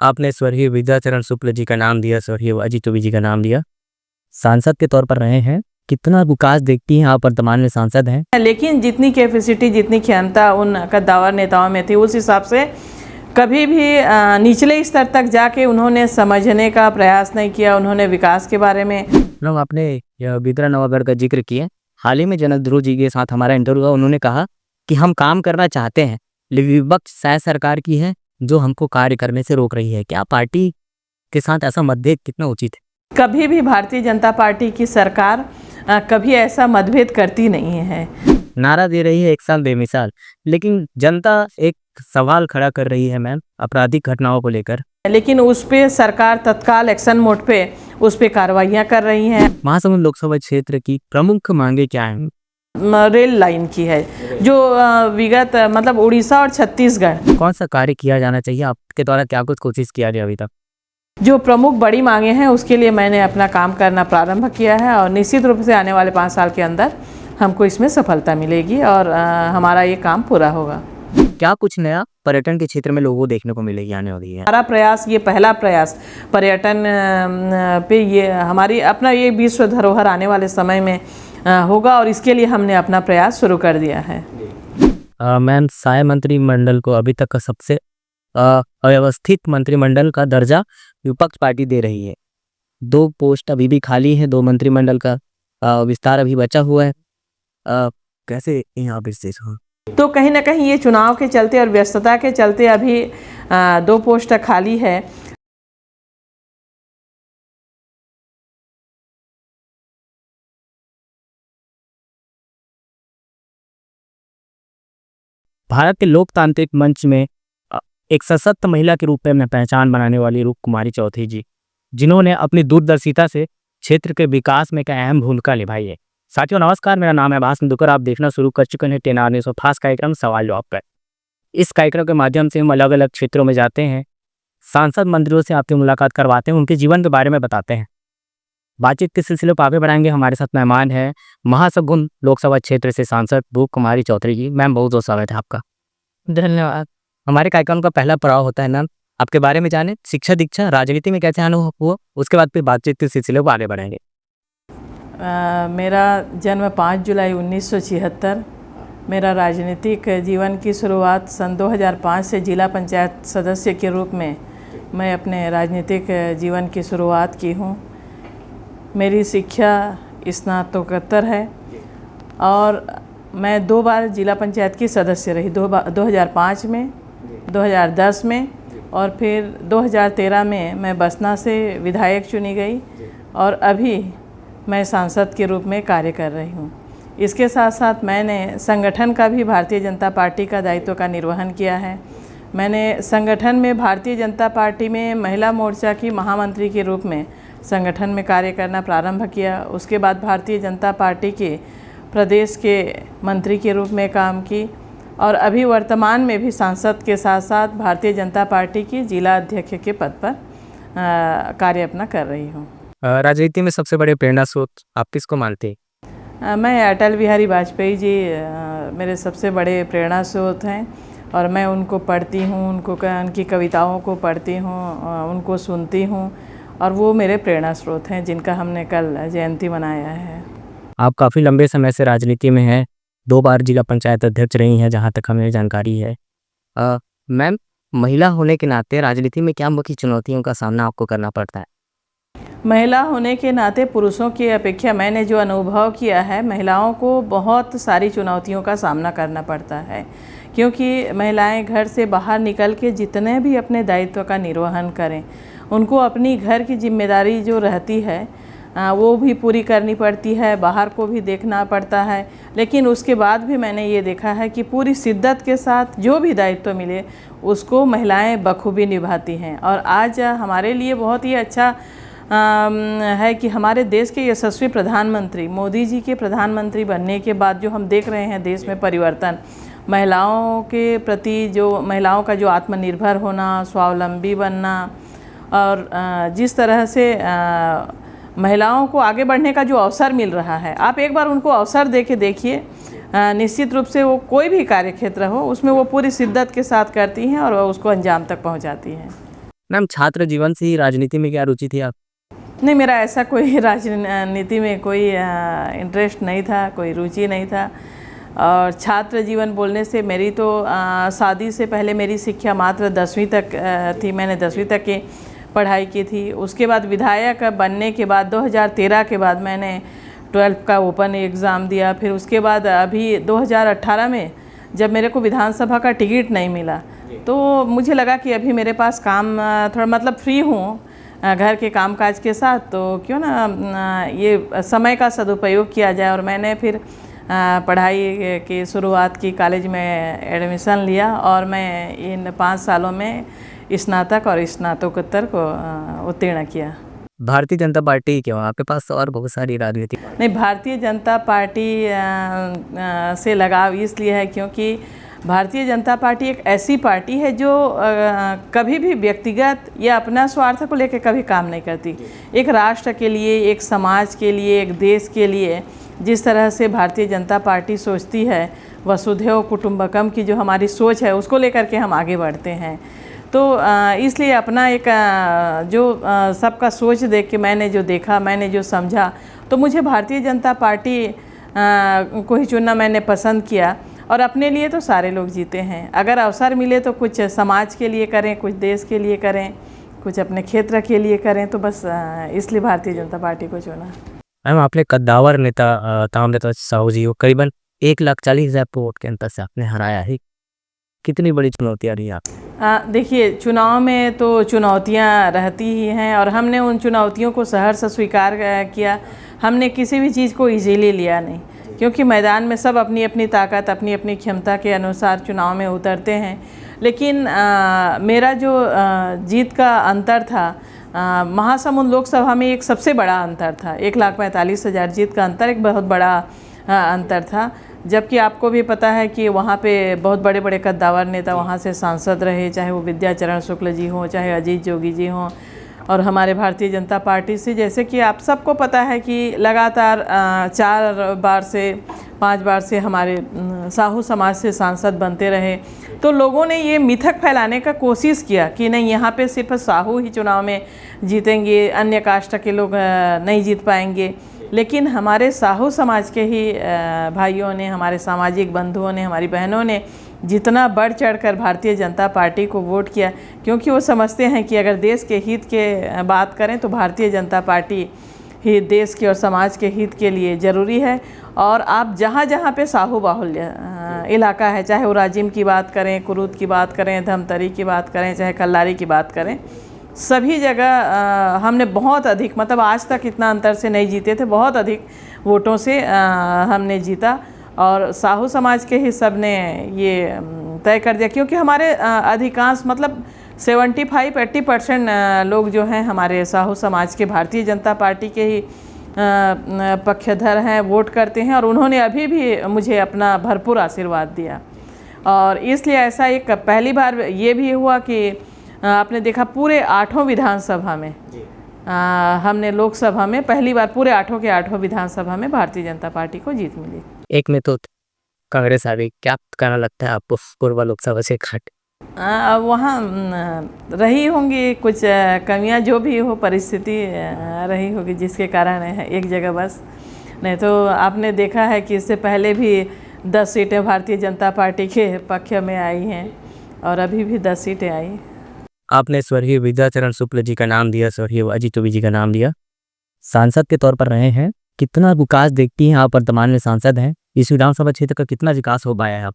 आपने स्वर्गीय विद्याचरण शुक्ल जी का नाम दिया, स्वर्गीय अजीत जोगी जी का नाम दिया। सांसद के तौर पर रहे हैं, कितना विकास देखती हैं आप? वर्तमान में सांसद हैं, लेकिन जितनी कैपेसिटी, जितनी क्षमता उन कद्दावर नेताओं में थी, उस हिसाब से कभी भी निचले स्तर तक जाके उन्होंने समझने का प्रयास नहीं किया। उन्होंने विकास के बारे में लोग आपने विद्या नवागढ़ का जिक्र किया। हाल ही में जनक ध्रुव जी के साथ हमारा इंटरव्यू हुआ, उन्होंने कहा कि हम काम करना चाहते हैं, लेकिन विपक्ष शायद सरकार की है जो हमको कार्य करने से रोक रही है। क्या पार्टी के साथ ऐसा मतभेद कितना उचित है? कभी भी भारतीय जनता पार्टी की सरकार कभी ऐसा मतभेद करती नहीं है। नारा दे रही है एक साल बेमिसाल, लेकिन जनता एक सवाल खड़ा कर रही है मैम, आपराधिक घटनाओं को लेकर। लेकिन उस पे सरकार तत्काल एक्शन मोड पे उस पे कार्रवाइयाँ कर रही हैं। महासमुंद लोकसभा क्षेत्र की प्रमुख मांगे क्या हैं? रेल लाइन की है, जो विगत मतलब उड़ीसा और छत्तीसगढ़। कौन सा कार्य किया जाना चाहिए? आपके द्वारा क्या कुछ कोशिश किया गया अभी तक? जो प्रमुख बड़ी मांगे हैं उसके लिए मैंने अपना काम करना प्रारंभ किया है और निश्चित रूप से आने वाले 5 साल के अंदर हमको इसमें सफलता मिलेगी और हमारा ये काम पूरा होगा। क्या कुछ नया पर्यटन के क्षेत्र में लोगों को देखने को मिलेगी आने वाली है? हमारा प्रयास, ये पहला प्रयास पर्यटन पे, ये हमारी अपना ये विश्व धरोहर आने वाले समय में होगा और इसके लिए हमने अपना प्रयास शुरू कर दिया है। मैम, साय मंत्रिमंडल को अभी तक का सबसे अव्यवस्थित मंत्रिमंडल का दर्जा विपक्ष पार्टी दे रही है। 2 पोस्ट अभी भी खाली है, 2 मंत्रिमंडल का विस्तार अभी बचा हुआ है। कैसे यहाँ विशेष हो? तो कहीं ना कहीं ये चुनाव के चलते और व्यस्तता के चलते अभी 2 पोस्ट खाली है। भारत के लोकतांत्रिक मंच में एक सशक्त महिला के रूप में अपनी पहचान बनाने वाली रूप कुमारी चौधरी जी, जिन्होंने अपनी दूरदर्शिता से क्षेत्र के विकास में एक अहम भूमिका निभाई है। साथियों नमस्कार, मेरा नाम है भास मधुकर। आप देखना शुरू कर चुके हैं 10 आवर्स ऑफ फास्ट कार्यक्रम सवाल जवाब पर। इस कार्यक्रम के माध्यम से हम अलग अलग क्षेत्रों में जाते हैं, सांसद मंत्रियों से आपकी मुलाकात करवाते हैं, उनके जीवन के बारे में बताते हैं। बातचीत के सिलसिले को आगे बढ़ाएंगे। हमारे साथ मेहमान है महासमुंद लोकसभा क्षेत्र से सांसद रूप कुमारी चौधरी जी। मैम, बहुत बहुत स्वागत है आपका। धन्यवाद। हमारे कार्यक्रम का पहला पड़ाव होता है मैम, आपके बारे में जाने, शिक्षा दीक्षा, राजनीति में कैसे अनुभव हुआ, उसके बाद फिर बातचीत के सिलसिले को आगे बढ़ेंगे। मेरा जन्म 5 जुलाई 1976। मेरा राजनीतिक जीवन की शुरुआत सन 2005 से जिला पंचायत सदस्य के रूप में मैं अपने राजनीतिक जीवन की शुरुआत की हूँ। मेरी शिक्षा स्नातकोत्तर है और मैं 2 बार जिला पंचायत की सदस्य रही, 2005 में, 2010 में और फिर 2013 में मैं बसना से विधायक चुनी गई और अभी मैं सांसद के रूप में कार्य कर रही हूँ। इसके साथ साथ मैंने संगठन का भी भारतीय जनता पार्टी का दायित्व का निर्वहन किया है। मैंने संगठन में भारतीय जनता पार्टी में महिला मोर्चा की महामंत्री के रूप में संगठन में कार्य करना प्रारंभ किया। उसके बाद भारतीय जनता पार्टी के प्रदेश के मंत्री के रूप में काम की और अभी वर्तमान में भी सांसद के साथ साथ भारतीय जनता पार्टी की जिला अध्यक्ष के पद पर कार्य अपना कर रही हूँ। राजनीति में सबसे बड़े प्रेरणा स्रोत आप किसको मानते हैं? मैं अटल बिहारी वाजपेयी जी मेरे सबसे बड़े प्रेरणा स्रोत हैं और मैं उनको पढ़ती हूँ, उनकी कविताओं को पढ़ती हूँ, उनको सुनती हूँ और वो मेरे प्रेरणा स्रोत हैं जिनका हमने कल जयंती मनाया है। आप काफ़ी लंबे समय से राजनीति में हैं, 2 बार जिला पंचायत अध्यक्ष रही हैं जहाँ तक हमें जानकारी है। मैम, महिला होने के नाते राजनीति में क्या मुख्य चुनौतियों का सामना आपको करना पड़ता है? महिला होने के नाते पुरुषों की अपेक्षा मैंने जो अनुभव किया है, महिलाओं को बहुत सारी चुनौतियों का सामना करना पड़ता है, क्योंकि महिलाएं घर से बाहर निकल के जितने भी अपने दायित्व का निर्वहन करें, उनको अपनी घर की जिम्मेदारी जो रहती है वो भी पूरी करनी पड़ती है, बाहर को भी देखना पड़ता है। लेकिन उसके बाद भी मैंने ये देखा है कि पूरी शिद्दत के साथ जो भी दायित्व मिले उसको महिलाएं बखूबी निभाती हैं। और आज हमारे लिए बहुत ही अच्छा है कि हमारे देश के यशस्वी प्रधानमंत्री मोदी जी के प्रधानमंत्री बनने के बाद जो हम देख रहे हैं देश में परिवर्तन, महिलाओं के प्रति जो महिलाओं का जो आत्मनिर्भर होना, स्वावलंबी बनना और जिस तरह से महिलाओं को आगे बढ़ने का जो अवसर मिल रहा है, आप एक बार उनको अवसर दे के देखिए, निश्चित रूप से वो कोई भी कार्य क्षेत्र हो उसमें वो पूरी शिद्दत के साथ करती हैं और उसको अंजाम तक पहुंचाती हैं। मैम छात्र जीवन से ही राजनीति में क्या रुचि थी आप? नहीं, मेरा ऐसा कोई राजनीति में कोई इंटरेस्ट नहीं था, कोई रुचि नहीं था। और छात्र जीवन बोलने से मेरी तो शादी से पहले मेरी शिक्षा मात्र 10वीं तक थी। मैंने 10वीं तक की पढ़ाई की थी। उसके बाद विधायक बनने के बाद 2013 के बाद मैंने 12th का ओपन एग्ज़ाम दिया। फिर उसके बाद अभी 2018 में जब मेरे को विधानसभा का टिकट नहीं मिला तो मुझे लगा कि अभी मेरे पास काम थोड़ा मतलब फ्री हूँ घर के कामकाज के साथ, तो क्यों ना ये समय का सदुपयोग किया जाए। और मैंने फिर पढ़ाई की शुरुआत की, कॉलेज में एडमिशन लिया और मैं इन 5 सालों में स्नातक और स्नातकोत्तर को उत्तीर्ण किया। भारतीय जनता पार्टी क्यों? आपके पास तो और बहुत सारी राजनीति। नहीं, भारतीय जनता पार्टी से लगाव इसलिए है क्योंकि भारतीय जनता पार्टी एक ऐसी पार्टी है जो कभी भी व्यक्तिगत या अपना स्वार्थ को लेकर कभी काम नहीं करती। एक राष्ट्र के लिए, एक समाज के लिए, एक देश के लिए जिस तरह से भारतीय जनता पार्टी सोचती है, वसुधैव कुटुंबकम की जो हमारी सोच है उसको लेकर के हम आगे बढ़ते हैं। तो इसलिए अपना एक जो सबका सोच देख के मैंने जो देखा, मैंने जो समझा, तो मुझे भारतीय जनता पार्टी को ही चुनना मैंने पसंद किया। और अपने लिए तो सारे लोग जीते हैं, अगर अवसर मिले तो कुछ समाज के लिए करें, कुछ देश के लिए करें, कुछ अपने क्षेत्र के लिए करें, तो बस इसलिए भारतीय जनता पार्टी को चुना। मैम आपने कद्दावर नेता ताम्रध्वज साहू जी को करीबन 1,40,000 वोट के अंतर से आपने हराया है। कितनी बड़ी चुनौतियाँ रही आप? देखिए, चुनाव में तो चुनौतियाँ रहती ही हैं और हमने उन चुनौतियों को सहर्ष स्वीकार किया। हमने किसी भी चीज़ को इजीली लिया नहीं, क्योंकि मैदान में सब अपनी अपनी ताकत, अपनी अपनी क्षमता के अनुसार चुनाव में उतरते हैं। लेकिन मेरा जो जीत का अंतर था, महासमुंद लोकसभा में एक सबसे बड़ा अंतर था। 1,45,000 जीत का अंतर एक बहुत बड़ा अंतर था। जबकि आपको भी पता है कि वहाँ पे बहुत बड़े बड़े कद्दावर नेता वहाँ से सांसद रहे, चाहे वो विद्याचरण शुक्ल जी हों, चाहे अजीत जोगी जी हों। और हमारे भारतीय जनता पार्टी से, जैसे कि आप सबको पता है कि लगातार 4 बार से 5 बार से हमारे साहू समाज से सांसद बनते रहे। तो लोगों ने ये मिथक फैलाने का कोशिश किया कि नहीं, यहाँ पे सिर्फ साहू ही चुनाव में जीतेंगे, अन्य कास्ट के लोग नहीं जीत पाएंगे। लेकिन हमारे साहू समाज के ही भाइयों ने, हमारे सामाजिक बंधुओं ने, हमारी बहनों ने जितना बढ़ चढ़कर भारतीय जनता पार्टी को वोट किया, क्योंकि वो समझते हैं कि अगर देश के हित के बात करें तो भारतीय जनता पार्टी ही देश के और समाज के हित के लिए ज़रूरी है। और आप जहाँ जहाँ पे साहू बाहुल्य इलाका है, चाहे वो राजिम की बात करें, कुरुद की बात करें, धमतरी की बात करें, चाहे कल्लारी की बात करें, सभी जगह हमने बहुत अधिक, मतलब आज तक इतना अंतर से नहीं जीते थे, बहुत अधिक वोटों से हमने जीता। और साहू समाज के ही सब ने ये तय कर दिया, क्योंकि हमारे अधिकांश मतलब 75-80% लोग जो हैं हमारे साहू समाज के भारतीय जनता पार्टी के ही पक्षधर हैं, वोट करते हैं। और उन्होंने अभी भी मुझे अपना भरपूर आशीर्वाद दिया। और इसलिए ऐसा एक पहली बार ये भी हुआ कि आपने देखा पूरे 8 विधानसभा में हमने लोकसभा में पहली बार पूरे 8 के 8 विधानसभा में भारतीय जनता पार्टी को जीत मिली। एक में तो कांग्रेस आ गई, क्या कहना लगता है आपको पूर्व लोकसभा से घट? वहाँ रही होंगी कुछ कमियां, जो भी हो परिस्थिति रही होगी जिसके कारण है एक जगह बस। नहीं तो आपने देखा है कि इससे पहले भी 10 सीटें भारतीय जनता पार्टी के पक्ष में आई हैं और अभी भी 10 सीटें आई। आपने स्वर्गीय विद्याचरण शुक्ल जी का नाम दिया, स्वर्गीय अजीत जोगी जी का नाम दिया, सांसद के तौर पर रहे हैं। कितना विकास देखती हैं आप? वर्तमान में सांसद हैं, इस विधानसभा क्षेत्र का कितना विकास हो पाया है आप?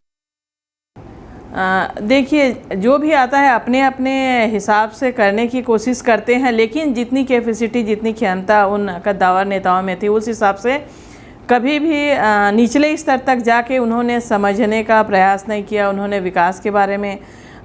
देखिए, जो भी आता है अपने अपने हिसाब से करने की कोशिश करते हैं, लेकिन जितनी कैपेसिटी, जितनी क्षमता उन कद्दावर नेताओं में थी, उस हिसाब से कभी भी निचले स्तर तक जाके उन्होंने समझने का प्रयास नहीं किया। उन्होंने विकास के बारे में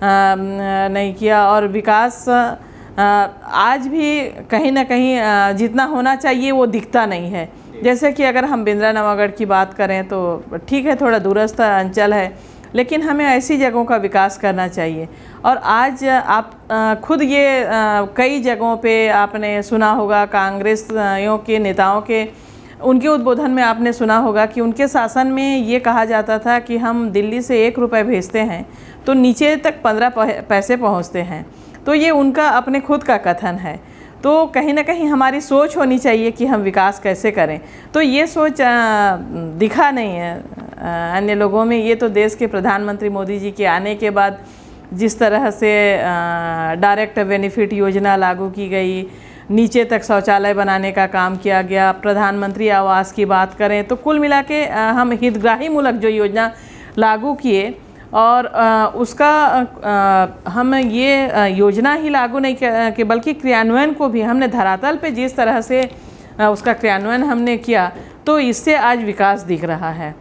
नहीं किया। और विकास आज भी कहीं ना कहीं जितना होना चाहिए वो दिखता नहीं है। जैसे कि अगर हम बिंद्रा नवागढ़ की बात करें तो ठीक है, थोड़ा दूरस्थ अंचल है, लेकिन हमें ऐसी जगहों का विकास करना चाहिए। और आज आप खुद ये कई जगहों पे आपने सुना होगा, कांग्रेसियों के नेताओं के उनके उद्बोधन में आपने सुना होगा कि उनके शासन में ये कहा जाता था कि हम दिल्ली से 1 रुपये भेजते हैं तो नीचे तक 15 पैसे पहुँचते हैं। तो ये उनका अपने खुद का कथन है। तो कहीं ना कहीं हमारी सोच होनी चाहिए कि हम विकास कैसे करें, तो ये सोच दिखा नहीं है अन्य लोगों में। ये तो देश के प्रधानमंत्री मोदी जी के आने के बाद जिस तरह से डायरेक्ट बेनिफिट योजना लागू की गई, नीचे तक शौचालय बनाने का काम किया गया, प्रधानमंत्री आवास की बात करें तो कुल मिला के हम हितग्राही मूलक जो योजना लागू किए और उसका हम ये योजना ही लागू नहीं कि बल्कि क्रियान्वयन को भी हमने धरातल पे जिस तरह से उसका क्रियान्वयन हमने किया, तो इससे आज विकास दिख रहा है।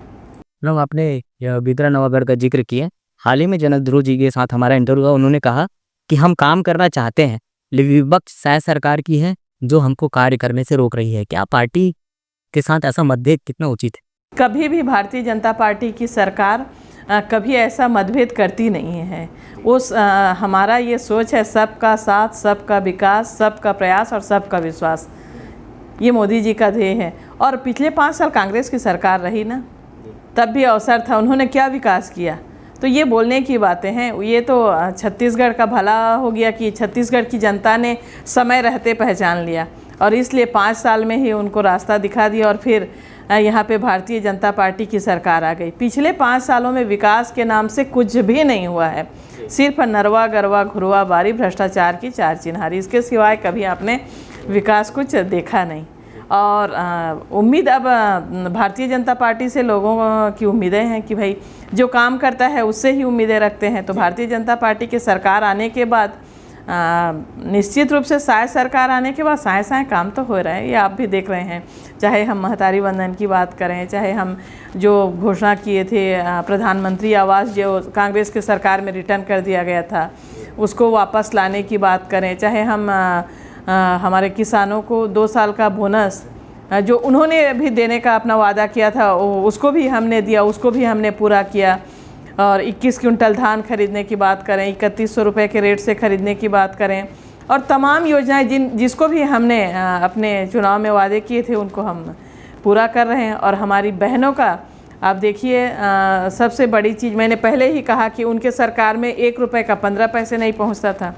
लोग आपने बिद्रा नवागढ़ का जिक्र किया। हाल ही में जनक ध्रुव जी के साथ हमारा इंटरव्यू हुआ, उन्होंने कहा कि हम काम करना चाहते हैं, लेकिन विपक्ष शायद सरकार की है जो हमको कार्य करने से रोक रही है। क्या पार्टी के साथ ऐसा मतभेद कितना उचित है? कभी भी भारतीय जनता पार्टी की सरकार कभी ऐसा मतभेद करती नहीं है। हमारा ये सोच है सबका साथ, सबका विकास, सबका प्रयास और सबका विश्वास, ये मोदी जी का ध्येय है। और पिछले 5 साल कांग्रेस की सरकार रही ना, तब भी अवसर था, उन्होंने क्या विकास किया? तो ये बोलने की बातें हैं। ये तो छत्तीसगढ़ का भला हो गया कि छत्तीसगढ़ की जनता ने समय रहते पहचान लिया और इसलिए 5 साल में ही उनको रास्ता दिखा दिया और फिर यहाँ पे भारतीय जनता पार्टी की सरकार आ गई। पिछले 5 सालों में विकास के नाम से कुछ भी नहीं हुआ है, सिर्फ नरवा गरवा घुरवा बारी भ्रष्टाचार की 4 चिन्हारी, इसके सिवाय कभी आपने विकास कुछ देखा नहीं। और उम्मीद अब भारतीय जनता पार्टी से लोगों की उम्मीदें हैं कि भाई जो काम करता है उससे ही उम्मीदें रखते हैं। तो भारतीय जनता पार्टी की सरकार आने के बाद निश्चित रूप से साय सरकार आने के बाद साय साय काम तो हो रहा है, ये आप भी देख रहे हैं। चाहे हम महतारी वंदन की बात करें, चाहे हम जो घोषणा किए थे प्रधानमंत्री आवास जो कांग्रेस की सरकार में रिटर्न कर दिया गया था उसको वापस लाने की बात करें, चाहे हम हमारे किसानों को 2 साल का बोनस जो उन्होंने भी देने का अपना वादा किया था उसको भी हमने दिया, उसको भी हमने पूरा किया। और 21 क्विंटल धान खरीदने की बात करें, 3100 रुपये के रेट से खरीदने की बात करें और तमाम योजनाएं जिसको भी हमने अपने चुनाव में वादे किए थे उनको हम पूरा कर रहे हैं। और हमारी बहनों का आप देखिए, सबसे बड़ी चीज़ मैंने पहले ही कहा कि उनके सरकार में 1 रुपये का 15 पैसे नहीं पहुंचता था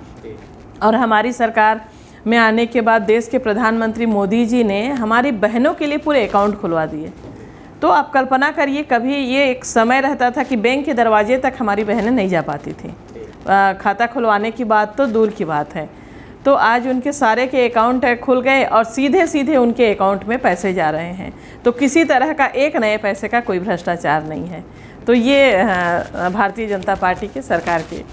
और हमारी सरकार में आने के बाद देश के प्रधानमंत्री मोदी जी ने हमारी बहनों के लिए पूरे अकाउंट खुलवा दिए। तो आप कल्पना करिए, कभी ये एक समय रहता था कि बैंक के दरवाजे तक हमारी बहनें नहीं जा पाती थी, खाता खुलवाने की बात तो दूर की बात है। तो आज उनके सारे के अकाउंट खुल गए और सीधे सीधे उनके अकाउंट में पैसे जा रहे हैं। तो किसी तरह का एक नए पैसे का कोई भ्रष्टाचार नहीं है। तो ये भारतीय जनता पार्टी की सरकार की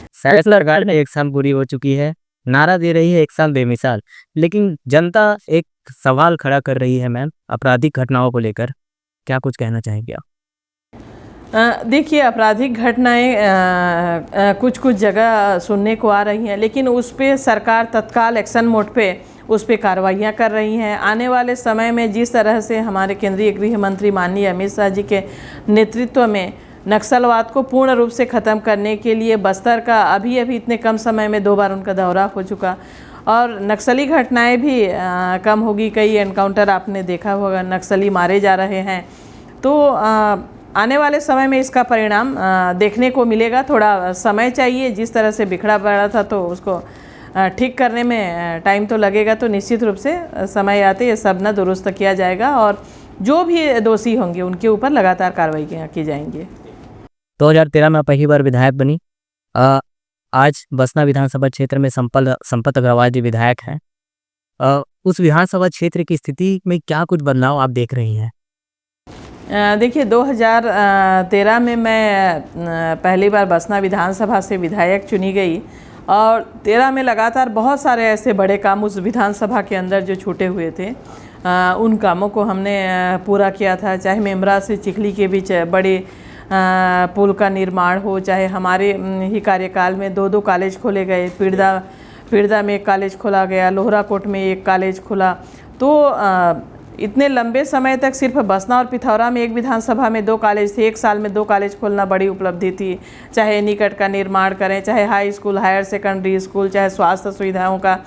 सरकार ने 1 साल पूरी हो चुकी है, नारा दे रही है 1 साल बेमिसाल, लेकिन जनता एक सवाल खड़ा कर रही है मैम आपराधिक घटनाओं को लेकर, क्या कुछ कहना चाहेंगे आप? देखिए, आपराधिक घटनाएं कुछ जगह सुनने को आ रही हैं, लेकिन उस पर सरकार तत्काल एक्शन मोड पे उस पर कार्रवाइयाँ कर रही हैं। आने वाले समय में जिस तरह से हमारे केंद्रीय गृह मंत्री माननीय अमित शाह जी के नेतृत्व में नक्सलवाद को पूर्ण रूप से ख़त्म करने के लिए बस्तर का अभी इतने कम समय में 2 बार उनका दौरा हो चुका और नक्सली घटनाएं भी कम होगी। कई एनकाउंटर आपने देखा होगा, नक्सली मारे जा रहे हैं। तो आने वाले समय में इसका परिणाम देखने को मिलेगा। थोड़ा समय चाहिए, जिस तरह से बिखरा पड़ा था तो उसको ठीक करने में टाइम तो लगेगा। तो निश्चित रूप से समय आते ये सब न दुरुस्त किया जाएगा और जो भी दोषी होंगे उनके ऊपर लगातार कार्रवाई की जाएंगी। 2013 में पहली बार विधायक बनी, आज बसना विधानसभा क्षेत्र में संपत अग्रवाल जी विधायक हैं। उस विधानसभा क्षेत्र की स्थिति में क्या कुछ बदलाव आप देख रही हैं? देखिए, 2013 में मैं पहली बार बसना विधानसभा से विधायक चुनी गई और 13 में लगातार बहुत सारे ऐसे बड़े काम उस विधानसभा के अंदर जो छूटे हुए थे उन कामों को हमने पूरा किया था। चाहे मेमरा से चिखली के बीच बड़े पुल का निर्माण हो, चाहे हमारे ही कार्यकाल में 2 कॉलेज खोले गए, पिड़दा में 1 कॉलेज खोला गया, लोहराकोट में 1 कॉलेज खुला। तो इतने लंबे समय तक सिर्फ बसना और पिथौरा में 1 विधानसभा में 2 कॉलेज थे। 1 साल में 2 कॉलेज खोलना बड़ी उपलब्धि थी। चाहे निकट का निर्माण करें, चाहे high school, higher secondary school, चाहे स्वास्थ्य सुविधाओं का,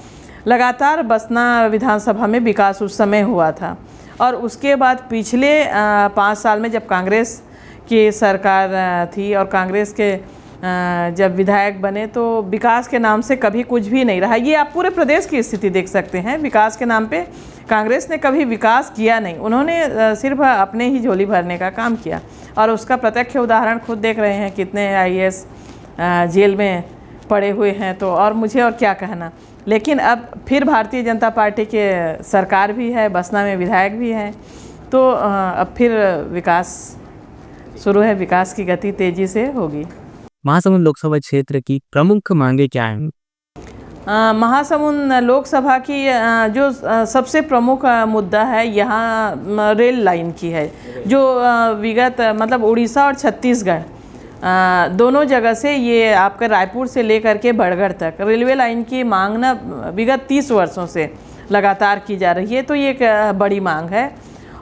लगातार बसना विधानसभा में विकास उस समय हुआ था। और उसके बाद पिछले 5 साल में जब कांग्रेस की सरकार थी और कांग्रेस के जब विधायक बने तो विकास के नाम से कभी कुछ भी नहीं रहा। ये आप पूरे प्रदेश की स्थिति देख सकते हैं। विकास के नाम पे कांग्रेस ने कभी विकास किया नहीं, उन्होंने सिर्फ अपने ही झोली भरने का काम किया, और उसका प्रत्यक्ष उदाहरण खुद देख रहे हैं। कितने आईएएस जेल में पड़े हुए हैं, तो और मुझे और क्या कहना। लेकिन अब फिर भारतीय जनता पार्टी के सरकार भी है, बसना में विधायक भी हैं, तो अब फिर विकास शुरू है, विकास की गति तेजी से होगी। महासमुंद लोकसभा क्षेत्र की प्रमुख मांगे क्या हैं? महासमुंद लोकसभा की जो सबसे प्रमुख मुद्दा है यहाँ रेल लाइन की है, जो विगत मतलब उड़ीसा और छत्तीसगढ़ दोनों जगह से, ये आपका रायपुर से लेकर के बड़गढ़ तक रेलवे लाइन की मांग ना विगत 30 वर्षों से लगातार की जा रही है। तो ये एक बड़ी मांग है।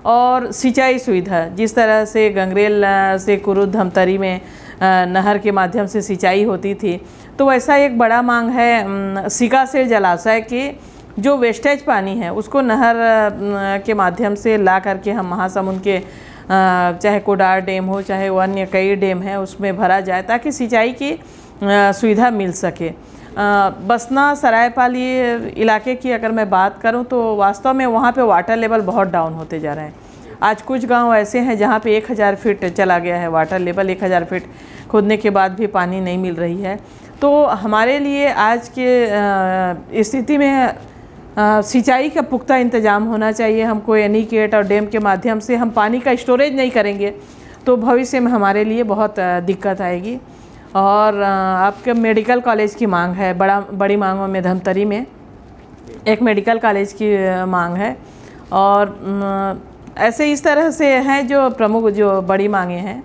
और सिंचाई सुविधा, जिस तरह से गंगरेल से कुरुद धमतरी में नहर के माध्यम से सिंचाई होती थी, तो वैसा एक बड़ा मांग है सिकासेर जलाशय के जो वेस्टेज पानी है उसको नहर के माध्यम से ला करके हम महासमुंद के चाहे कोडार डैम हो, चाहे अन्य कई डैम हैं, उसमें भरा जाए ताकि सिंचाई की सुविधा मिल सके। बसना सरायपाली इलाके की अगर मैं बात करूं तो वास्तव में वहां पे वाटर लेवल बहुत डाउन होते जा रहे हैं। आज कुछ गांव ऐसे हैं जहां पे 1000 फीट चला गया है वाटर लेवल, 1000 फीट खोदने के बाद भी पानी नहीं मिल रही है। तो हमारे लिए आज के स्थिति में सिंचाई का पुख्ता इंतजाम होना चाहिए। हमको एनीकेट और डैम के माध्यम से हम पानी का स्टोरेज नहीं करेंगे तो भविष्य में हमारे लिए बहुत दिक्कत आएगी। और आपके मेडिकल कॉलेज की मांग है, बड़ी मांगों में धमतरी में एक मेडिकल कॉलेज की मांग है। और ऐसे इस तरह से हैं जो प्रमुख जो बड़ी मांगे हैं।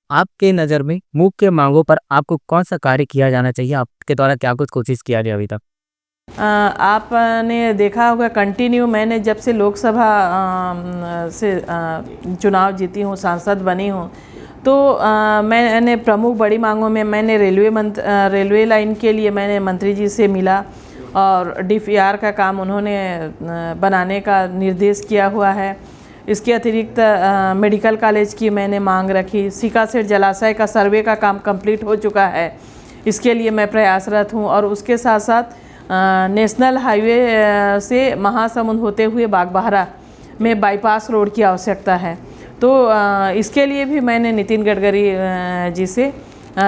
आपके नज़र में मुख्य मांगों पर आपको कौन सा कार्य किया जाना चाहिए? आपके द्वारा क्या कुछ कोशिश किया गया अभी तक? आपने देखा होगा कंटिन्यू, मैंने जब से लोकसभा से चुनाव जीती हूँ, सांसद बनी हूँ, तो मैंने प्रमुख बड़ी मांगों में मैंने रेलवे लाइन के लिए मैंने मंत्री जी से मिला और DPR का काम उन्होंने बनाने का निर्देश किया हुआ है। इसके अतिरिक्त मेडिकल कॉलेज की मैंने मांग रखी। सिकासेर जलाशय का सर्वे का काम कंप्लीट हो चुका है, इसके लिए मैं प्रयासरत हूँ। और उसके साथ साथ नेशनल हाईवे से महासमुंद होते हुए बागबाहरा में बाईपास रोड की आवश्यकता है, तो इसके लिए भी मैंने नितिन गडकरी जी से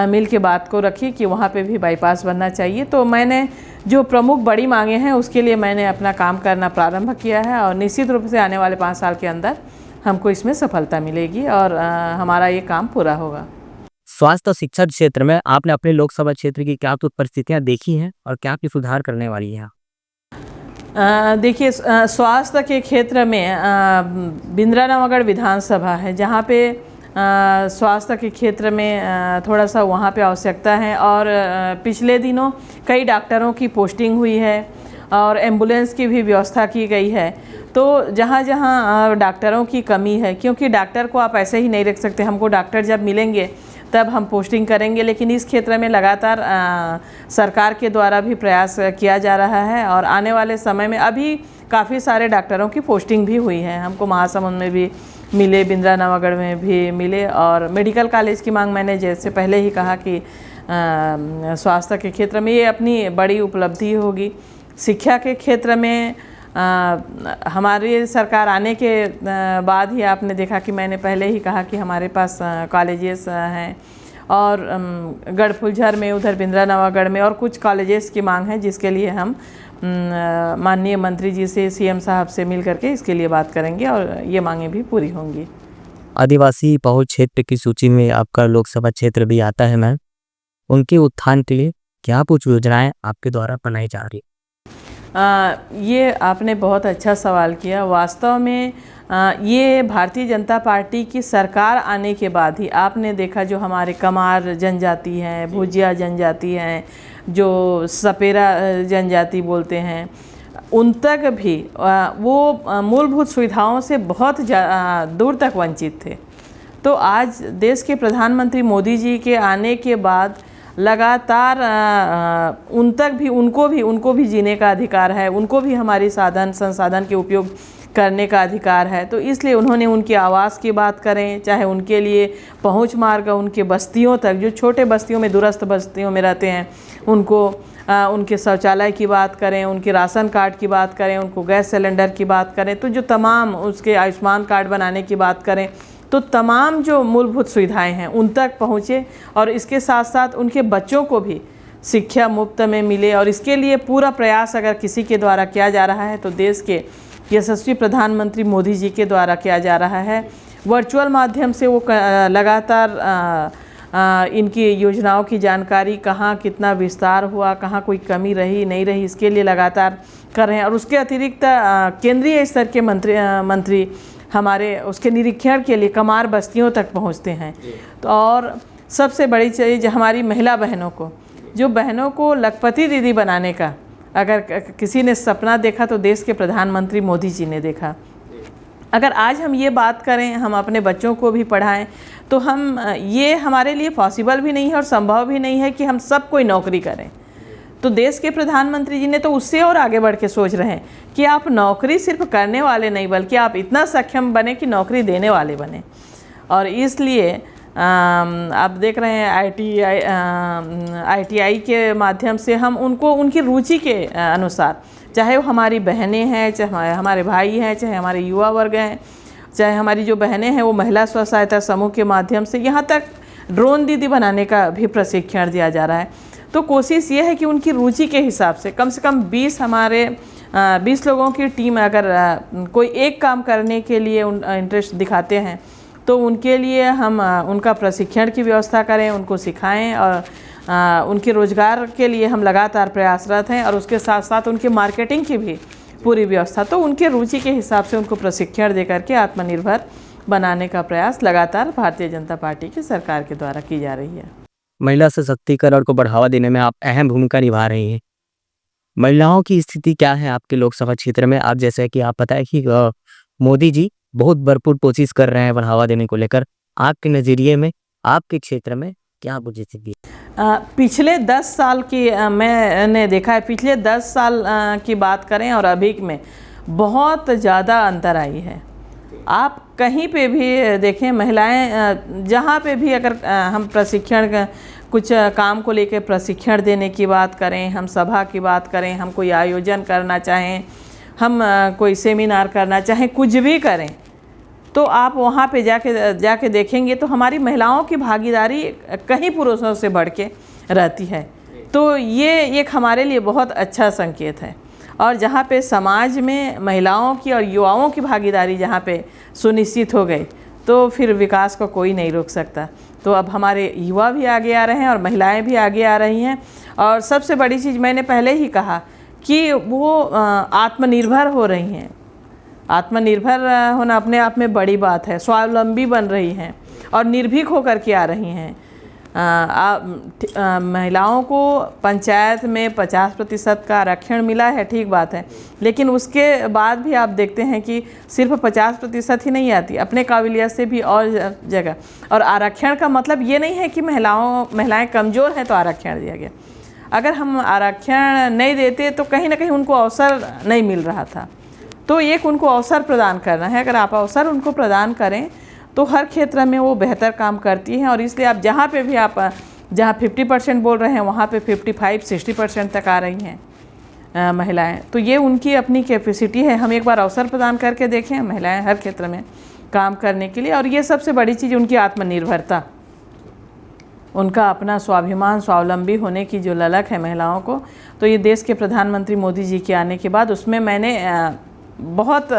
मिल के बात को रखी कि वहाँ पे भी बाईपास बनना चाहिए। तो मैंने जो प्रमुख बड़ी मांगे हैं उसके लिए मैंने अपना काम करना प्रारंभ किया है, और निश्चित रूप से आने वाले 5 साल के अंदर हमको इसमें सफलता मिलेगी और हमारा ये काम पूरा होगा। स्वास्थ्य और शिक्षा क्षेत्र में आपने अपने लोकसभा क्षेत्र की क्या कुछ परिस्थितियाँ देखी हैं और क्या की सुधार करने वाली हैं? देखिए, स्वास्थ्य के क्षेत्र में बिंद्रानवागढ़ विधानसभा है जहाँ पे स्वास्थ्य के क्षेत्र में थोड़ा सा वहाँ पे आवश्यकता है। और पिछले दिनों कई डॉक्टरों की पोस्टिंग हुई है और एम्बुलेंस की भी व्यवस्था की गई है। तो जहाँ जहाँ डॉक्टरों की कमी है, क्योंकि डॉक्टर को आप ऐसे ही नहीं रख सकते, हमको डॉक्टर जब मिलेंगे तब हम पोस्टिंग करेंगे। लेकिन इस क्षेत्र में लगातार सरकार के द्वारा भी प्रयास किया जा रहा है और आने वाले समय में अभी काफ़ी सारे डॉक्टरों की पोस्टिंग भी हुई है। हमको महासमुंद में भी मिले, बिंद्रानवागढ़ में भी मिले। और मेडिकल कॉलेज की मांग मैंने जैसे पहले ही कहा कि स्वास्थ्य के क्षेत्र में ये अपनी बड़ी उपलब्धि होगी। शिक्षा के क्षेत्र में हमारी सरकार आने के बाद ही आपने देखा कि मैंने पहले ही कहा कि हमारे पास कॉलेजेस हैं और गढ़फुलझर में, उधर बिंद्रानवागढ़ में और कुछ कॉलेजेस की मांग है, जिसके लिए हम माननीय मंत्री जी से, CM साहब से मिल करके इसके लिए बात करेंगे और ये मांगें भी पूरी होंगी। आदिवासी बहुल क्षेत्र की सूची में आपका लोकसभा क्षेत्र भी आता है मैम, उनके उत्थान के लिए क्या कुछ योजनाएं आपके द्वारा बनाई जा रही? ये आपने बहुत अच्छा सवाल किया। वास्तव में ये भारतीय जनता पार्टी की सरकार आने के बाद ही आपने देखा, जो हमारे कमार जनजाति हैं, भुजिया जनजाति हैं, जो सपेरा जनजाति बोलते हैं, उन तक भी वो मूलभूत सुविधाओं से बहुत दूर तक वंचित थे। तो आज देश के प्रधानमंत्री मोदी जी के आने के बाद लगातार उन तक भी उनको भी जीने का अधिकार है, उनको भी हमारी साधन संसाधन के उपयोग करने का अधिकार है। तो इसलिए उन्होंने उनकी आवास की बात करें, चाहे उनके लिए पहुंच मार्ग उनके बस्तियों तक, जो छोटे बस्तियों में, दूरस्थ बस्तियों में रहते हैं, उनको उनके शौचालय की बात करें, उनके राशन कार्ड की बात करें, उनको गैस सिलेंडर की बात करें, तो जो तमाम उसके आयुष्मान कार्ड बनाने की बात करें, तो तमाम जो मूलभूत सुविधाएं हैं उन तक पहुँचे। और इसके साथ साथ उनके बच्चों को भी शिक्षा मुफ्त में मिले। और इसके लिए पूरा प्रयास अगर किसी के द्वारा किया जा रहा है तो देश के यशस्वी प्रधानमंत्री मोदी जी के द्वारा किया जा रहा है। वर्चुअल माध्यम से वो लगातार इनकी योजनाओं की जानकारी, कहाँ कितना विस्तार हुआ, कहाँ कोई कमी रही नहीं रही, इसके लिए लगातार कर रहे हैं। और उसके अतिरिक्त केंद्रीय स्तर के मंत्री हमारे उसके निरीक्षण के लिए कमार बस्तियों तक पहुंचते हैं। तो और सबसे बड़ी चीज़ हमारी महिला बहनों को, जो बहनों को लखपति दीदी बनाने का अगर किसी ने सपना देखा तो देश के प्रधानमंत्री मोदी जी ने देखा। अगर आज हम ये बात करें, हम अपने बच्चों को भी पढ़ाएं, तो हम ये हमारे लिए पॉसिबल भी नहीं है और संभव भी नहीं है कि हम सब कोई नौकरी करें। तो देश के प्रधानमंत्री जी ने तो उससे और आगे बढ़ के सोच रहे हैं कि आप नौकरी सिर्फ करने वाले नहीं, बल्कि आप इतना सक्षम बने कि नौकरी देने वाले बने। और इसलिए आप देख रहे हैं ITI के माध्यम से हम उनको उनकी रुचि के अनुसार, चाहे वो हमारी बहनें हैं, चाहे हमारे भाई हैं, चाहे हमारे युवा वर्ग हैं, चाहे हमारी जो बहनें हैं वो महिला स्व सहायता समूह के माध्यम से, यहाँ तक ड्रोन दीदी बनाने का भी प्रशिक्षण दिया जा रहा है। तो कोशिश ये है कि उनकी रुचि के हिसाब से कम 20 लोगों की टीम अगर कोई एक काम करने के लिए इंटरेस्ट दिखाते हैं तो उनके लिए हम उनका प्रशिक्षण की व्यवस्था करें, उनको सिखाएं। और उनके रोज़गार के लिए हम लगातार प्रयासरत हैं। और उसके साथ साथ उनकी मार्केटिंग की भी पूरी व्यवस्था, तो उनके रुचि के हिसाब से उनको प्रशिक्षण दे करके आत्मनिर्भर बनाने का प्रयास लगातार भारतीय जनता पार्टी की सरकार के द्वारा की जा रही है। महिला सशक्तिकरण को बढ़ावा देने में आप अहम भूमिका निभा रही हैं। महिलाओं की स्थिति क्या है आपके लोकसभा क्षेत्र में? आप जैसे कि आप पता है कि मोदी जी बहुत भरपूर कोशिश कर रहे हैं बढ़ावा देने को लेकर। आपके नज़रिए में, आपके क्षेत्र में क्या वजह स्थिति? पिछले 10 साल की मैंने देखा है, पिछले 10 साल की बात करें और अभी में बहुत ज़्यादा अंतर आई है। आप कहीं पे भी देखें, महिलाएं जहाँ पे भी अगर हम प्रशिक्षण कुछ काम को लेकर प्रशिक्षण देने की बात करें, हम सभा की बात करें, हम कोई आयोजन करना चाहें, हम कोई सेमिनार करना चाहें, कुछ भी करें, तो आप वहाँ पे जाके देखेंगे तो हमारी महिलाओं की भागीदारी कहीं पुरुषों से बढ़ के रहती है। तो ये एक हमारे लिए बहुत अच्छा संकेत है। और जहाँ पे समाज में महिलाओं की और युवाओं की भागीदारी जहाँ पे सुनिश्चित हो गई, तो फिर विकास को कोई नहीं रोक सकता। तो अब हमारे युवा भी आगे आ रहे हैं और महिलाएं भी आगे आ रही हैं। और सबसे बड़ी चीज़ मैंने पहले ही कहा कि वो आत्मनिर्भर हो रही हैं। आत्मनिर्भर होना अपने आप में बड़ी बात है। स्वावलंबी बन रही हैं और निर्भीक होकर के आ रही हैं। महिलाओं को पंचायत में 50% का आरक्षण मिला है, ठीक बात है, लेकिन उसके बाद भी आप देखते हैं कि सिर्फ 50% ही नहीं आती, अपने काबिलियत से भी और जगह। और आरक्षण का मतलब ये नहीं है कि महिलाएं कमज़ोर हैं तो आरक्षण दिया गया। अगर हम आरक्षण नहीं देते तो कहीं ना कहीं उनको अवसर नहीं मिल रहा था। तो एक उनको अवसर प्रदान करना है। अगर आप अवसर उनको प्रदान करें तो हर क्षेत्र में वो बेहतर काम करती हैं। और इसलिए आप जहाँ पे भी आप जहाँ 50% बोल रहे हैं वहाँ पे 55-60% तक आ रही हैं महिलाएं। तो ये उनकी अपनी कैपेसिटी है। हम एक बार अवसर प्रदान करके देखें महिलाएं हर क्षेत्र में काम करने के लिए। और ये सबसे बड़ी चीज़ उनकी आत्मनिर्भरता, उनका अपना स्वाभिमान, स्वावलंबी होने की जो ललक है महिलाओं को, तो ये देश के प्रधानमंत्री मोदी जी के आने के बाद उसमें मैंने बहुत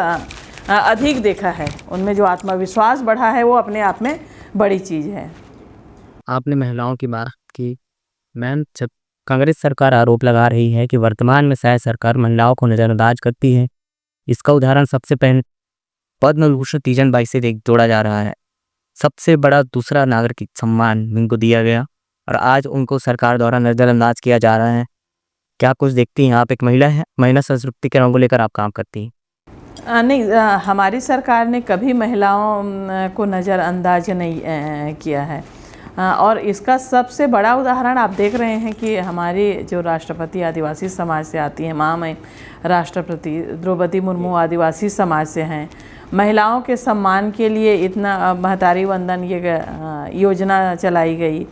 अधिक देखा है। उनमें जो आत्मविश्वास बढ़ा है वो अपने आप में बड़ी चीज़ है। आपने महिलाओं की बात की। मैम, जब कांग्रेस सरकार आरोप लगा रही है कि वर्तमान में शायद सरकार महिलाओं को नज़रअंदाज करती है, इसका उदाहरण सबसे पहले पद्म विभूषण तीजन बाई से जोड़ा जा रहा है। सबसे बड़ा दूसरा नागरिक सम्मान उनको दिया गया और आज उनको सरकार द्वारा नज़रअंदाज किया जा रहा है। क्या कुछ देखती हैं आप? एक महिला है, महिला सशक्तिकरण को लेकर आप काम करती हैं। नहीं, हमारी सरकार ने कभी महिलाओं को नज़रअंदाज नहीं किया है। और इसका सबसे बड़ा उदाहरण आप देख रहे हैं कि हमारी जो राष्ट्रपति आदिवासी समाज से आती हैं, राष्ट्रपति द्रौपदी मुर्मू आदिवासी समाज से हैं। महिलाओं के सम्मान के लिए इतना महतारी वंदन ये योजना चलाई गई।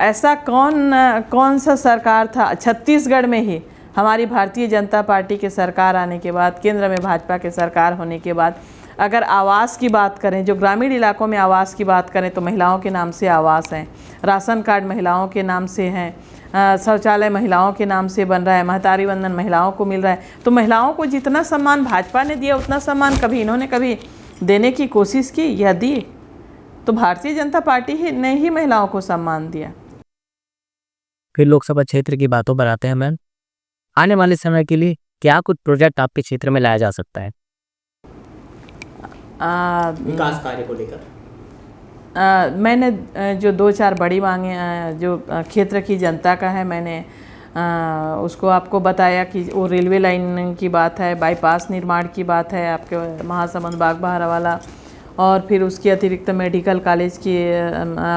ऐसा कौन सा सरकार था छत्तीसगढ़ में ही, हमारी भारतीय जनता पार्टी के सरकार आने के बाद, केंद्र में भाजपा के सरकार होने के बाद, अगर आवास की बात करें, जो ग्रामीण इलाकों में आवास की बात करें तो महिलाओं के नाम से आवास हैं, राशन कार्ड महिलाओं के नाम से हैं, शौचालय महिलाओं के नाम से बन रहा है, महतारी वंदन महिलाओं को मिल रहा है। तो महिलाओं को जितना सम्मान भाजपा ने दिया उतना सम्मान कभी इन्होंने कभी देने की कोशिश की या दी? तो भारतीय जनता पार्टी ने ही महिलाओं को सम्मान दिया। फिर लोकसभा क्षेत्र की बातों पर आते हैं मैम। आने वाले समय के लिए क्या कुछ प्रोजेक्ट आपके क्षेत्र में लाया जा सकता है विकास कार्य को लेकर? मैंने जो 2-4 बड़ी मांगे जो क्षेत्र की जनता का है, मैंने उसको आपको बताया कि वो रेलवे लाइन की बात है, बाईपास निर्माण की बात है आपके महासमुंद बागबाहरा वाला, और फिर उसके अतिरिक्त मेडिकल कॉलेज की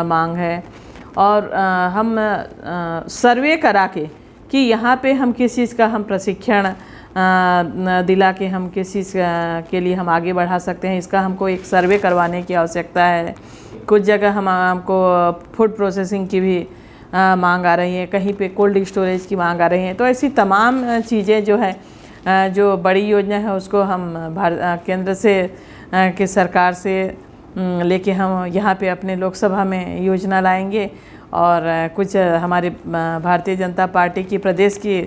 मांग है। और हम सर्वे करा के कि यहाँ पे हम किस चीज़ का हम प्रशिक्षण दिला के हम किस चीज़ के लिए हम आगे बढ़ा सकते हैं, इसका हमको एक सर्वे करवाने की आवश्यकता है। कुछ जगह हमको फूड प्रोसेसिंग की भी मांग आ रही है, कहीं पे कोल्ड स्टोरेज की मांग आ रही है। तो ऐसी तमाम चीज़ें जो है, जो बड़ी योजना है उसको हम केंद्र से के सरकार से लेके हम यहाँ पे अपने लोकसभा में योजना लाएंगे। और कुछ हमारे भारतीय जनता पार्टी की प्रदेश की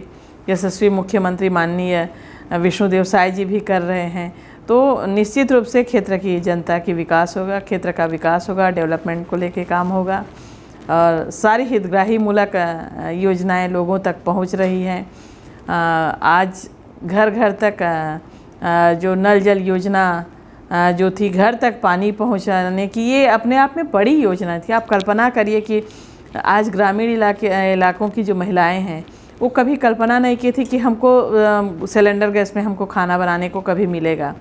यशस्वी मुख्यमंत्री माननीय विष्णुदेव साय जी भी कर रहे हैं। तो निश्चित रूप से क्षेत्र की जनता की विकास होगा, क्षेत्र का विकास होगा, डेवलपमेंट को लेके काम होगा, और सारी हितग्राही मूलक योजनाएं लोगों तक पहुंच रही हैं। आज घर घर तक जो नल जल योजना जो थी, घर तक पानी पहुंचाने की, ये अपने आप में बड़ी योजना थी। आप कल्पना करिए कि आज ग्रामीण इलाकों की जो महिलाएं हैं वो कभी कल्पना नहीं की थी कि हमको सिलेंडर गैस में हमको खाना बनाने को कभी मिलेगा,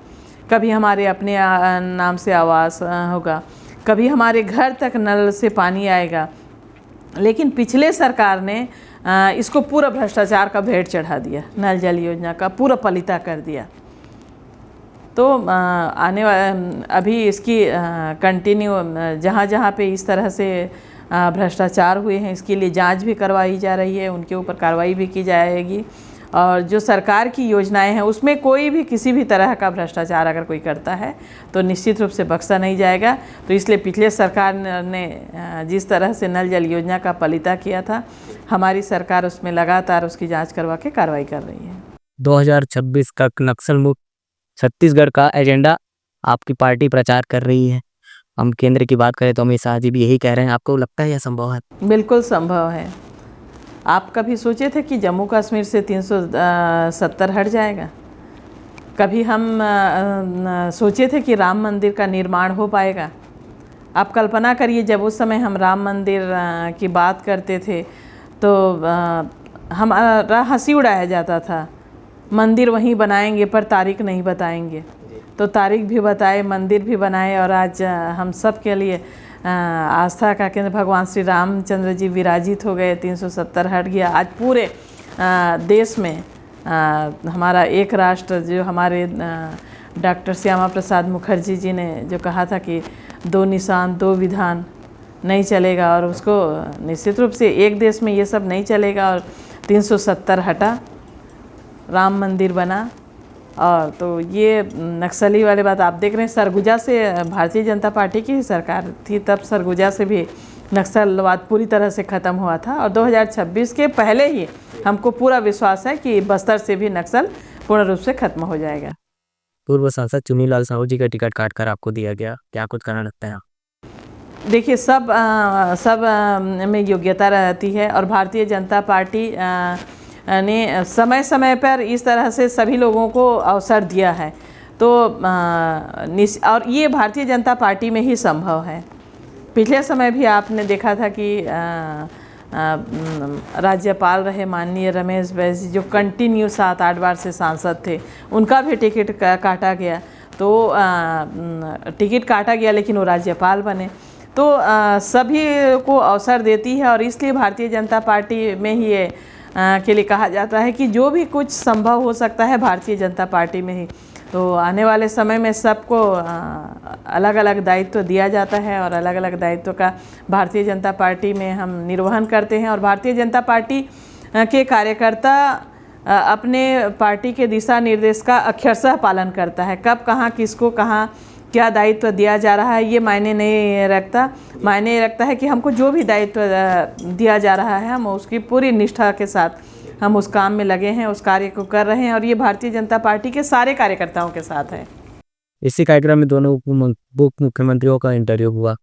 कभी हमारे अपने नाम से आवास होगा, कभी हमारे घर तक नल से पानी आएगा। लेकिन पिछले सरकार ने इसको पूरा भ्रष्टाचार का भेंट चढ़ा दिया, नल जल योजना का पूरा पलीता कर दिया। तो आने अभी इसकी कंटिन्यू जहाँ जहाँ पे इस तरह से भ्रष्टाचार हुए हैं, इसके लिए जांच भी करवाई जा रही है, उनके ऊपर कार्रवाई भी की जाएगी। और जो सरकार की योजनाएं हैं उसमें कोई भी किसी भी तरह का भ्रष्टाचार अगर कोई करता है तो निश्चित रूप से बख्शा नहीं जाएगा। तो इसलिए पिछले सरकार ने जिस तरह से नल जल योजना का पलीता किया था, हमारी सरकार उसमें लगातार उसकी जाँच करवा के कार्रवाई कर रही है। 2026 का नक्सल मुक्त छत्तीसगढ़ का एजेंडा आपकी पार्टी प्रचार कर रही है। हम केंद्र की बात करें तो अमित शाह जी भी यही कह रहे हैं। आपको लगता है यह संभव है? बिल्कुल संभव है। आप कभी सोचे थे कि जम्मू कश्मीर से 370 हट जाएगा? कभी हम सोचे थे कि राम मंदिर का निर्माण हो पाएगा? आप कल्पना करिए, जब उस समय हम राम मंदिर की बात करते थे तो हमारा हंसी उड़ाया जाता था, मंदिर वहीं बनाएंगे पर तारीख नहीं बताएंगे। तो तारीख भी बताए, मंदिर भी बनाए, और आज हम सब के लिए आस्था का केंद्र भगवान श्री रामचंद्र जी विराजित हो गए। 370 हट गया। आज पूरे देश में हमारा एक राष्ट्र, जो हमारे डॉक्टर श्यामा प्रसाद मुखर्जी जी ने जो कहा था कि 2 निशान 2 विधान नहीं चलेगा, और उसको निश्चित रूप से एक देश में ये सब नहीं चलेगा। और 370 हटा, राम मंदिर बना। और तो ये नक्सली वाले बात आप देख रहे हैं, सरगुजा से भारतीय जनता पार्टी की सरकार थी, तब सरगुजा से भी नक्सलवाद पूरी तरह से ख़त्म हुआ था। और 2026 के पहले ही हमको पूरा विश्वास है कि बस्तर से भी नक्सल पूर्ण रूप से खत्म हो जाएगा। पूर्व सांसद चुन्नीलाल साहू जी का टिकट काटकर आपको दिया गया, क्या कुछ करना लगता है? देखिए, सब में योग्यता रहती है, और भारतीय जनता पार्टी ने समय समय पर इस तरह से सभी लोगों को अवसर दिया है। तो और ये भारतीय जनता पार्टी में ही संभव है। पिछले समय भी आपने देखा था कि राज्यपाल रहे माननीय रमेश बैस जी, जो कंटिन्यू 7-8 बार से सांसद थे, उनका भी टिकट काटा गया। तो टिकट काटा गया लेकिन वो राज्यपाल बने। तो सभी को अवसर देती है, और इसलिए भारतीय जनता पार्टी में ही ये के लिए कहा जाता है कि जो भी कुछ संभव हो सकता है भारतीय जनता पार्टी में ही। तो आने वाले समय में सबको अलग अलग दायित्व दिया जाता है और अलग अलग दायित्व का भारतीय जनता पार्टी में हम निर्वहन करते हैं। और भारतीय जनता पार्टी के कार्यकर्ता अपने पार्टी के दिशा निर्देश का अक्षरशः पालन करता है। कब कहाँ किसको कहाँ क्या दायित्व दिया जा रहा है ये मायने नहीं रखता। मायने ये रखता है कि हमको जो भी दायित्व दिया जा रहा है हम उसकी पूरी निष्ठा के साथ हम उस काम में लगे हैं, उस कार्य को कर रहे हैं। और ये भारतीय जनता पार्टी के सारे कार्यकर्ताओं के साथ है। इसी कार्यक्रम में दोनों उप मुख्यमंत्रियों का इंटरव्यू हुआ।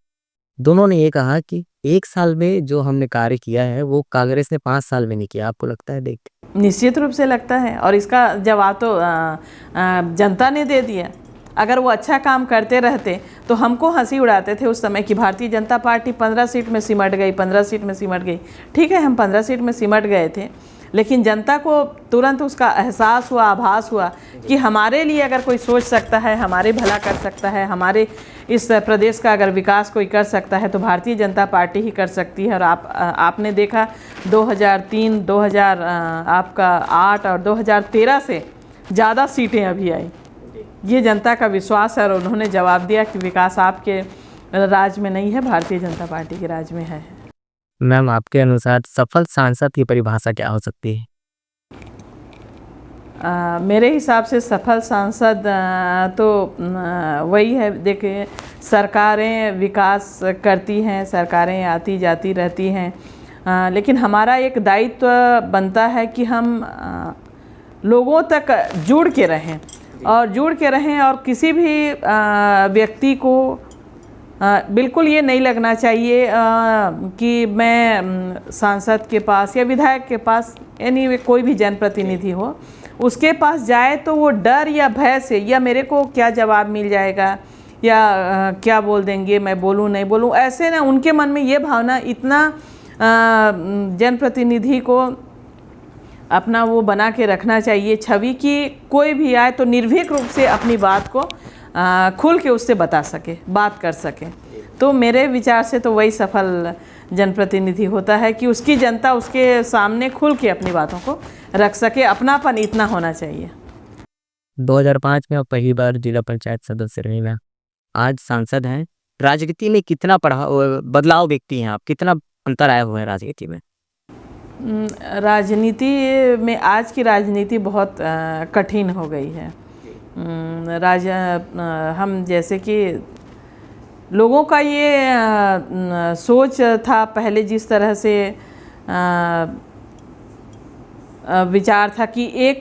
दोनों ने ये कहा कि 1 साल में जो हमने कार्य किया है वो कांग्रेस ने 5 साल में नहीं किया। आपको लगता है? देख निश्चित रूप से लगता है, और इसका जवाब तो जनता ने दे दिया। अगर वो अच्छा काम करते रहते तो हमको हंसी उड़ाते थे उस समय कि भारतीय जनता पार्टी 15 सीट में सिमट गई, 15 सीट में सिमट गई। ठीक है, हम 15 सीट में सिमट गए थे, लेकिन जनता को तुरंत उसका एहसास हुआ, आभास हुआ कि हमारे लिए अगर कोई सोच सकता है, हमारे भला कर सकता है, हमारे इस प्रदेश का अगर विकास कोई कर सकता है तो भारतीय जनता पार्टी ही कर सकती है। और आपने देखा 2003, 2008 और 2013 से ज़्यादा सीटें अभी आई। ये जनता का विश्वास है और उन्होंने जवाब दिया कि विकास आपके राज में नहीं है, भारतीय जनता पार्टी के राज में है। मैम, आपके अनुसार सफल सांसद की परिभाषा क्या हो सकती है? मेरे हिसाब से सफल सांसद तो वही है। देखिए, सरकारें विकास करती हैं, सरकारें आती जाती रहती हैं, लेकिन हमारा एक दायित्व बनता है कि हम लोगों तक जुड़ के रहें और किसी भी व्यक्ति को बिल्कुल ये नहीं लगना चाहिए कि मैं सांसद के पास या विधायक के पास, यानी कोई भी जनप्रतिनिधि हो, उसके पास जाए तो वो डर या भय से, या मेरे को क्या जवाब मिल जाएगा या क्या बोल देंगे, मैं बोलूँ नहीं बोलूँ, ऐसे ना उनके मन में ये भावना इतना जनप्रतिनिधि को अपना वो बना के रखना चाहिए छवि कि कोई भी आए तो निर्भीक रूप से अपनी बात को खुल के उससे बता सके, बात कर सके। तो मेरे विचार से तो वही सफल जनप्रतिनिधि होता है कि उसकी जनता उसके सामने खुल के अपनी बातों को रख सके। अपनापन इतना होना चाहिए। 2005 में आप पहली बार जिला पंचायत सदस्य रहे हैं, आज सांसद हैं। राजनीति में कितना बदलाव देखती हैं आप? कितना अंतर आया हुआ है राजनीति में? राजनीति में आज की राजनीति बहुत कठिन हो गई है। हम जैसे कि लोगों का ये सोच था पहले, जिस तरह से विचार था कि एक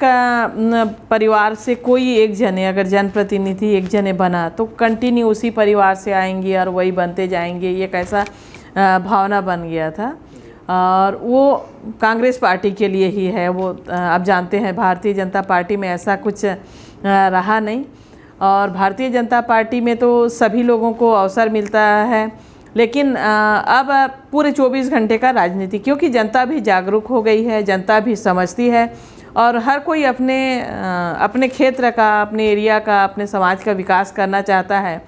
परिवार से कोई एक जने, अगर जनप्रतिनिधि एक जने बना तो कंटिन्यू उसी परिवार से आएंगे और वही बनते जाएंगे, ये कैसा भावना बन गया था। और वो कांग्रेस पार्टी के लिए ही है। वो आप जानते हैं भारतीय जनता पार्टी में ऐसा कुछ रहा नहीं। और भारतीय जनता पार्टी में तो सभी लोगों को अवसर मिलता है, लेकिन अब पूरे 24 घंटे का राजनीति, क्योंकि जनता भी जागरूक हो गई है, जनता भी समझती है और हर कोई अपने क्षेत्र का, अपने एरिया का, अपने समाज का विकास करना चाहता है।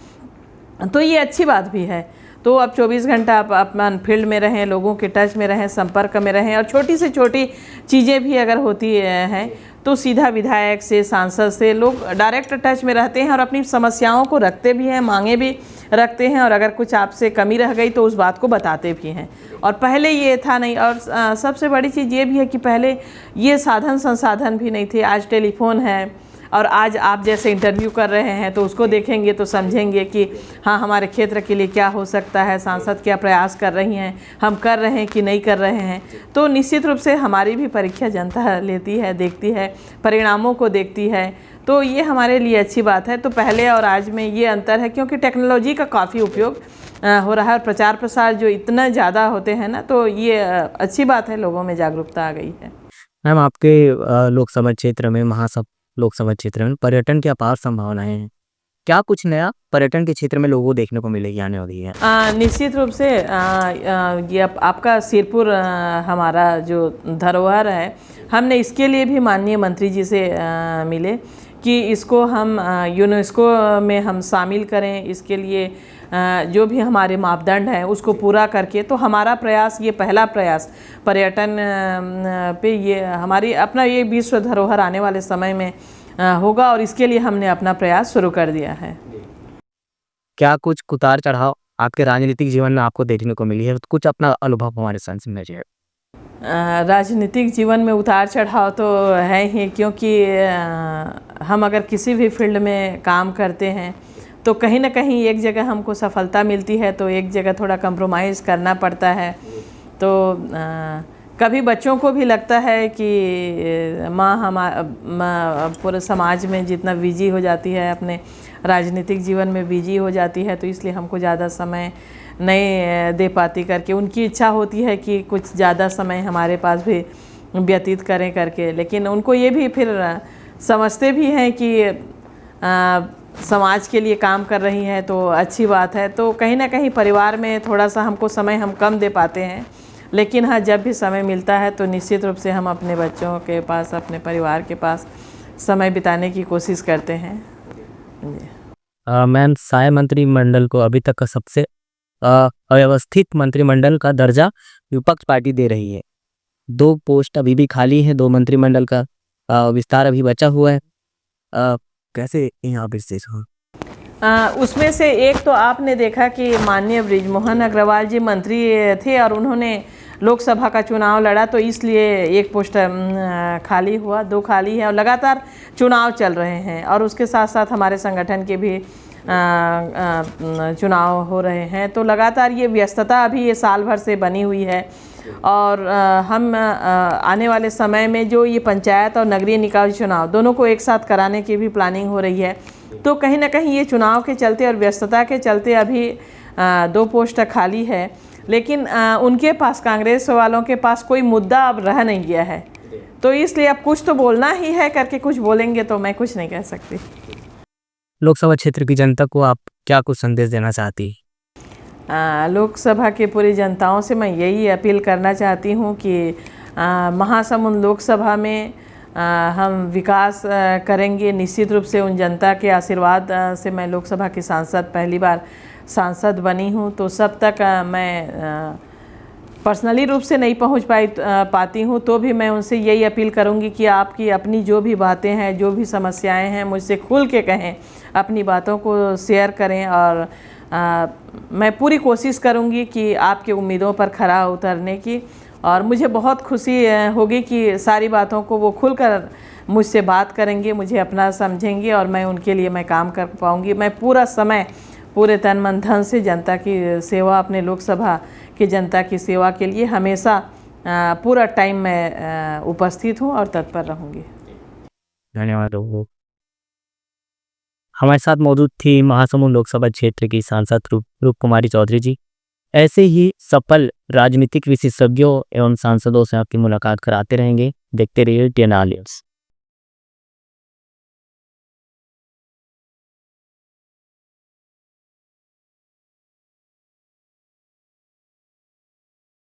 तो ये अच्छी बात भी है। तो अब 24 घंटा आप अपना फील्ड में रहें, लोगों के टच में रहें, संपर्क में रहें, और छोटी से छोटी चीज़ें भी अगर होती हैं तो सीधा विधायक से, सांसद से लोग डायरेक्ट टच में रहते हैं और अपनी समस्याओं को रखते भी हैं, मांगे भी रखते हैं, और अगर कुछ आपसे कमी रह गई तो उस बात को बताते भी हैं। और पहले ये था नहीं। और सबसे बड़ी चीज़ ये भी है कि पहले ये साधन संसाधन भी नहीं थे। आज टेलीफोन है और आज आप जैसे इंटरव्यू कर रहे हैं तो उसको देखेंगे तो समझेंगे कि हाँ, हमारे क्षेत्र के लिए क्या हो सकता है, सांसद क्या प्रयास कर रही हैं, हम कर रहे हैं कि नहीं कर रहे हैं। तो निश्चित रूप से हमारी भी परीक्षा जनता लेती है, देखती है, परिणामों को देखती है। तो ये हमारे लिए अच्छी बात है। तो पहले और आज में ये अंतर है, क्योंकि टेक्नोलॉजी का काफ़ी उपयोग हो रहा है और प्रचार प्रसार जो इतना ज़्यादा होते हैं ना, तो ये अच्छी बात है, लोगों में जागरूकता आ गई है। मैम, आपके लोकसभा क्षेत्र में, लोकसभा क्षेत्र में पर्यटन की अपार संभावनाएं हैं। क्या कुछ नया पर्यटन के क्षेत्र में लोगों को देखने को मिलेगी आने वाली है? निश्चित रूप से ये आपका सिरपुर हमारा जो धरोहर है, हमने इसके लिए भी माननीय मंत्री जी से मिले कि इसको हम यूनेस्को में हम शामिल करें। इसके लिए जो भी हमारे मापदंड हैं उसको पूरा करके, तो हमारा प्रयास, ये पहला प्रयास पर्यटन पे ये हमारी अपना ये विश्व धरोहर आने वाले समय में होगा, और इसके लिए हमने अपना प्रयास शुरू कर दिया है। क्या कुछ उतार चढ़ाव आपके राजनीतिक जीवन में आपको देखने को मिली है? तो कुछ अपना अनुभव हमारे साथ समझिए। राजनीतिक जीवन में उतार चढ़ाव तो है ही, क्योंकि हम अगर किसी भी फील्ड में काम करते हैं तो कहीं ना कहीं एक जगह हमको सफलता मिलती है तो एक जगह थोड़ा कंप्रोमाइज़ करना पड़ता है। तो कभी बच्चों को भी लगता है कि माँ पूरे समाज में जितना बिजी हो जाती है, अपने राजनीतिक जीवन में बिजी हो जाती है, तो इसलिए हमको ज़्यादा समय नहीं दे पाती करके। उनकी इच्छा होती है कि कुछ ज़्यादा समय हमारे पास भी व्यतीत करें करके, लेकिन उनको ये भी फिर समझते भी हैं कि समाज के लिए काम कर रही हैं तो अच्छी बात है। तो कहीं ना कहीं परिवार में थोड़ा सा हमको समय हम कम दे पाते हैं, लेकिन हाँ, जब भी समय मिलता है तो निश्चित रूप से हम अपने बच्चों के पास, अपने परिवार के पास समय बिताने की कोशिश करते हैं। मैम, सहाय मंत्रिमंडल को अभी तक का सबसे अव्यवस्थित मंत्रिमंडल का दर्जा विपक्ष पार्टी दे रही है। 2 पोस्ट अभी भी खाली हैं, 2 मंत्रिमंडल का विस्तार अभी बचा हुआ है। कैसे यहाँ विशेष हो? उसमें से एक तो आपने देखा कि माननीय बृजमोहन अग्रवाल जी मंत्री थे और उन्होंने लोकसभा का चुनाव लड़ा, तो इसलिए एक पोस्ट खाली हुआ, 2 खाली है और लगातार चुनाव चल रहे हैं। और उसके साथ साथ हमारे संगठन के भी चुनाव हो रहे हैं, तो लगातार ये व्यस्तता अभी ये साल भर से बनी हुई है। और हम आने वाले समय में जो ये पंचायत और नगरीय निकाय चुनाव दोनों को एक साथ कराने की भी प्लानिंग हो रही है। तो कहीं ना कहीं ये चुनाव के चलते और व्यस्तता के चलते अभी 2 पोस्ट खाली है, लेकिन उनके पास, कांग्रेस वालों के पास कोई मुद्दा अब रह नहीं गया है, तो इसलिए अब कुछ तो बोलना ही है करके कुछ बोलेंगे, तो मैं कुछ नहीं कह सकती। लोकसभा क्षेत्र की जनता को आप क्या कुछ संदेश देना चाहती? लोकसभा के पूरी जनताओं से मैं यही अपील करना चाहती हूँ कि महासमुंद लोकसभा में हम विकास करेंगे। निश्चित रूप से उन जनता के आशीर्वाद से मैं लोकसभा की सांसद, पहली बार सांसद बनी हूँ, तो सब तक मैं पर्सनली रूप से नहीं पहुँच पाती हूँ, तो भी मैं उनसे यही अपील करूँगी कि आपकी अपनी जो भी बातें हैं, जो भी समस्याएं हैं, मुझसे खुल के कहें, अपनी बातों को शेयर करें। और मैं पूरी कोशिश करूँगी कि आपके उम्मीदों पर खरा उतरने की, और मुझे बहुत खुशी होगी कि सारी बातों को वो खुलकर मुझसे बात करेंगे, मुझे अपना समझेंगे और मैं उनके लिए मैं काम कर पाऊँगी। मैं पूरा समय, पूरे तन मन धन से जनता की सेवा, अपने लोकसभा की जनता की सेवा के लिए हमेशा पूरा टाइम मैं उपस्थित हूँ और तत्पर रहूँगी। धन्यवाद। हमारे साथ मौजूद थी महासमुंद लोकसभा क्षेत्र की सांसद रूप कुमारी चौधरी जी। ऐसे ही सफल राजनीतिक विशेषज्ञों एवं सांसदों से आपकी मुलाकात कराते रहेंगे। देखते रहिए TNR न्यूज़।